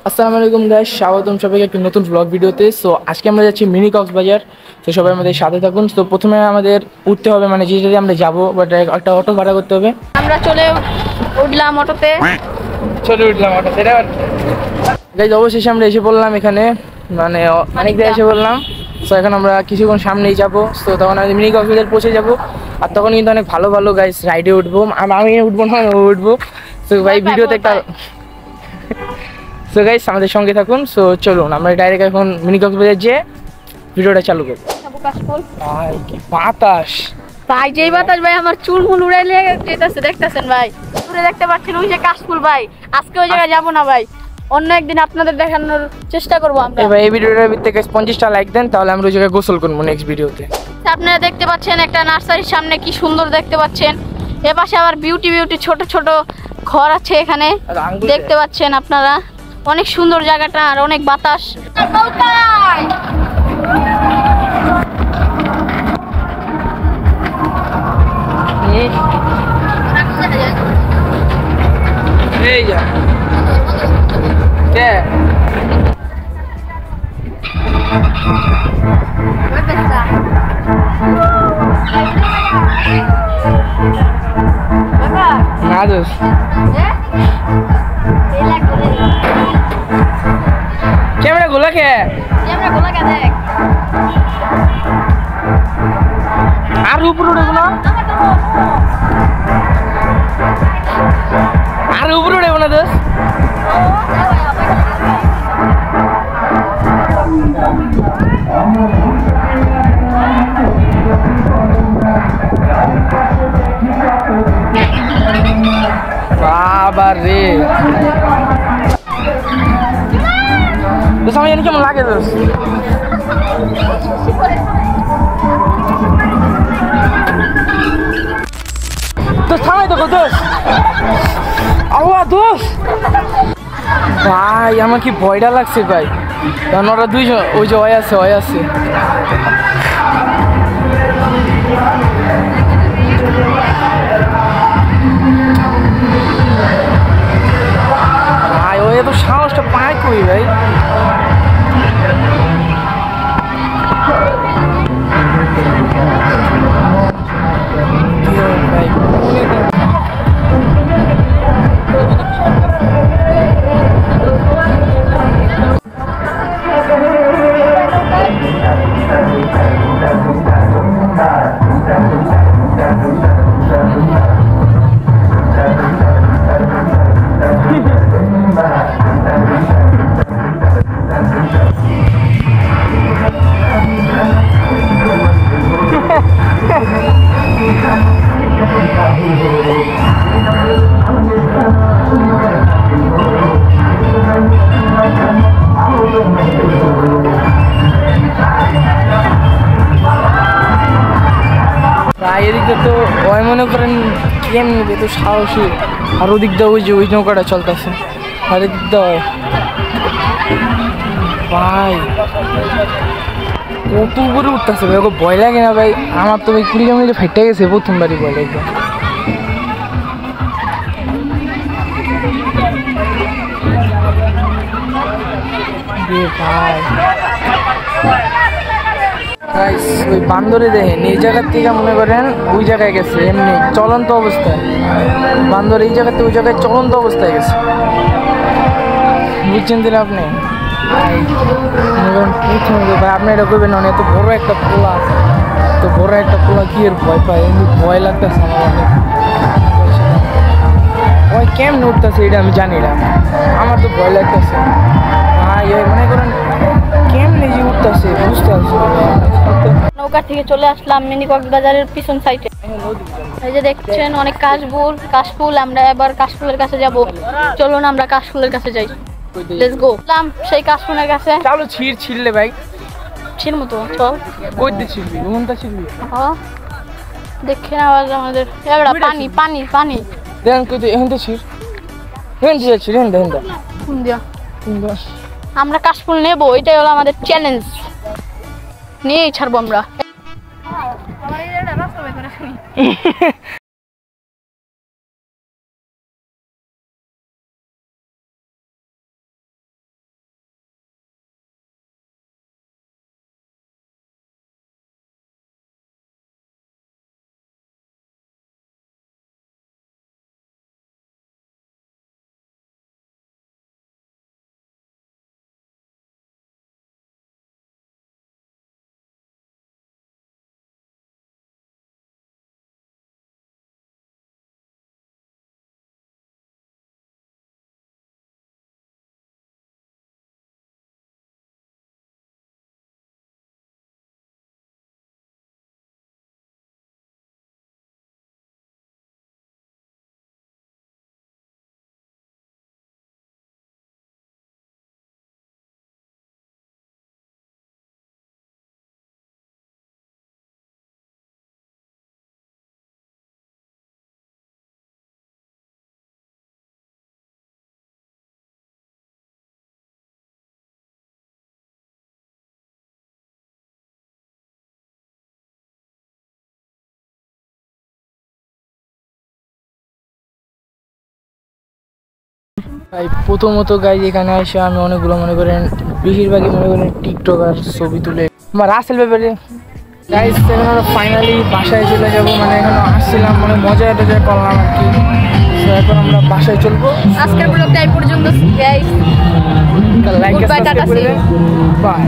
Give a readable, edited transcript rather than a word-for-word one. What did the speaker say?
আসসালামু আলাইকুম গাইস, স্বাগতম সবাইকে একটি নতুন ব্লগ ভিডিওতে। সো আজকে আমরা যাচ্ছি মিনি কক্সবাজার। তো সবাই আমাদের সাথে থাকুন। তো প্রথমে আমাদের উঠতে হবে, মানে যেটাতে আমরা যাবো, বাট একটা অটো ভাড়া করতে হবে। আমরা উঠলাম অটোতে। উঠলাম অটোতে গাইস। অবশেষে আমরা এসে পড়লাম এখানে, মানে অনেক জায়গায় এসে বললাম। সো এখন আমরা কিছুক্ষণ সামনেই যাবো। তো তখন আমি মিনি কক্সবাজার পৌঁছে যাবো। আর তখন কিন্তু অনেক ভালো ভালো গাইস রাইডে উঠবো। আমি উঠবো না, ও উঠবো। তো ভাই ভিডিওতে একটা সো গাইস আমাদের সঙ্গে থাকুন। সো চলুন আমরা ডাইরেক্ট এখন মিনি কক্সবাজার যেয়ে ভিডিওটা চালু করব। ভাই কি বাতাস, ভাই যেই বাতাস ভাই, আমার চুল মুল উড়াইলে যেতেছে, দেখতেছেন ভাই। দূরে দেখতে পাচ্ছেন ওই যে কাশফুল ভাই। আজকে ওই জায়গায় যাবো না ভাই, অন্য একদিন আপনাদের দেখানোর চেষ্টা করবো আমরা। ভাই এই ভিডিওটার ভিতরে 50টা লাইক দেন, তাহলে আমরা ওই জায়গায় গোসল করবো নেক্সট ভিডিওতে। আপনারা দেখতে পাচ্ছেন একটা নার্সারির সামনে কি সুন্দর দেখতে পাচ্ছেন। এপাশে আবার বিউটি ছোট ছোট ঘর আছে এখানে, দেখতে পাচ্ছেন আপনারা। অনেক সুন্দর জায়গাটা আর অনেক বাতাস। এই যা কে না দোষ ক্যামেরা গোলা কে দেখ আর উপরে উঠে না, আর উপরে উঠে না দোষ। বাবা রে দোষ, আমি জানি কেমন লাগে দোষ। দোষ থামাই তো দোষ, আল্লাহ দোষ। ভাই আমার কি ভয়টা লাগছে ভাই, কারণ ওরা দুইজন ওই যে ওই আছে। ভাই ওই এত সাহসটা পায় কই ভাই। এদিকটা তো ওই মনে করেন কেমনি এত সাহসী, আর ওদিক দিয়ে ওই যে ওই নৌকাটা চলতেছে, আর এদিক দিয়ে ভাই কত উপরে উঠতেছে ভাই। ওকে ভয় লাগে না ভাই? আমার তো ভাই 20 কিলোমিটার ফাইটে গেছে প্রথমবারই, ভয় লাগবে ভাই। ওই বান্দরে দেখেন এই জায়গার থেকে মনে করেন ওই জায়গায় গেছে, এমনি চলন্ত অবস্থায়। বান্দর এই জায়গাতে ওই জায়গায় চলন্ত অবস্থায় গেছে, বুঝছেন দিন আপনি? ভাই আপনি এটা করবেন না, এত বড় একটা পোলা, কি এর ভয় পায়? এমনি ভয় লাগতেছে আমার অনেক। ওই কেমনে উঠতেছে এটা আমি জানি না, আমার তো ভয় লাগতেছে ভাই। মনে করেন কেমনে যে উঠতেছে বুঝতে পারছি। নৌকা থেকে চলে আসলাম মিনি কক্সবাজারের পিছন সাইডে। এই যে দেখছেন অনেক কাশফুল। আমরা এবার কাশফুলের কাছে যাব। চলুন আমরা কাশফুলের কাছে যাই। Let's go. সেই কাশফুলের কাছে চলো। ছিড়লে ভাই ছিড় মতো চল। কই দি ছিড়বি? ঘুমটা ছিড়বি? হ্যাঁ দেখেন আওয়াজ আমাদের এবারে পানি দেন কই দি এখন তো ছিড়। হেন দেন কোন দিয়া আমরা কাশফুল নেব, এটাই হলো আমাদের চ্যালেঞ্জ। নিয়েই ছাড়বো আমরা। ভাই প্রথমত গাইজ এখানে এসে আমি অনেকগুলো মনে করেন বেশিরভাগই মনে করেন টিকটক আর ছবি তুলে আমার রাসেল ব্যাপারে গাইজ এখন আমরা ফাইনালি বাসায় চলে যাবো মানে এখানে আসছিলাম মানে মজা টজা করলাম আর কি। তো এখন আমরা বাসায় চলবো। আজকের ব্লগটা এই পর্যন্ত guys. Like Goodbye, subscribe tata, করে see you. দেন। বাই।